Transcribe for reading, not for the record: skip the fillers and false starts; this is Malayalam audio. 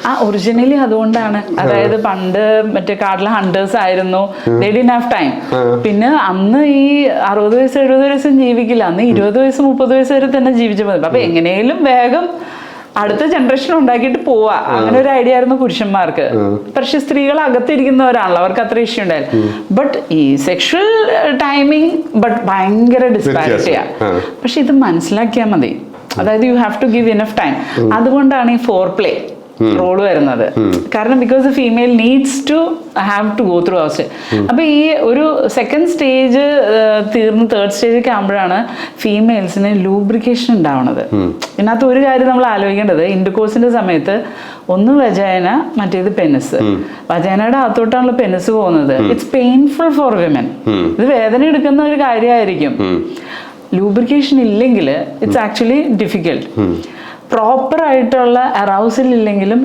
ആ ഒറിജിനലി അതുകൊണ്ടാണ്. അതായത് പണ്ട് മറ്റേ കാട്ടിലെ ഹണ്ടേഴ്സ് ആയിരുന്നു, they didn't have time. പിന്നെ അന്ന് ഈ 60 വയസ്സ് 70 വയസ്സും ജീവിക്കില്ല, അന്ന് 20 വയസ്സ് 30 വയസ്സ് വരെ തന്നെ ജീവിച്ചു മതി. അപ്പൊ എങ്ങനെയും വേഗം അടുത്ത ജനറേഷൻ ഉണ്ടാക്കിയിട്ട് പോവാ, അങ്ങനെ ഒരു ഐഡിയ ആയിരുന്നു പുരുഷന്മാർക്ക്. പക്ഷെ സ്ത്രീകൾ അകത്തിരിക്കുന്നവരാണല്ലോ, അവർക്ക് അത്ര ഇഷ്യൂ ഉണ്ടായില്ല. ബട്ട് ഈ സെക്ഷൽ ടൈമിങ് ഭയങ്കര ഡിസ്പാരിറ്റിയാ. പക്ഷെ ഇത് മനസ്സിലാക്കിയാൽ മതി, അതായത് you have to give enough time. അതുകൊണ്ടാണ് ഈ ഫോർ പ്ലേ റോള് വരുന്നത്. കാരണം because the female needs to have to go through അവർ സ്റ്റേജ്. അപ്പൊ ഈ ഒരു സെക്കൻഡ് സ്റ്റേജ് തീർന്ന് തേർഡ് സ്റ്റേജൊക്കെ ആകുമ്പോഴാണ് ഫീമെയിൽസിന് ലൂബ്രിക്കേഷൻ ഉണ്ടാവണത്. ഇതിനകത്ത് ഒരു കാര്യം നമ്മൾ ആലോചിക്കേണ്ടത്, ഇന്റർകോഴ്സിന്റെ സമയത്ത് ഒന്ന് വജൈന, മറ്റേത് പെനിസ്. വജൈനയുടെ അകത്തോട്ടാണല്ലോ പെനിസ് പോകുന്നത്. It's painful for women. ഇത് വേദന എടുക്കുന്ന ഒരു കാര്യമായിരിക്കും. ലൂബ്രിക്കേഷൻ ഇല്ലെങ്കിൽ ഇറ്റ്സ് ആക്ച്വലി ഡിഫിക്കൽട്ട്. പ്രോപ്പർ ആയിട്ടുള്ള അറൗസൽ ഇല്ലെങ്കിലും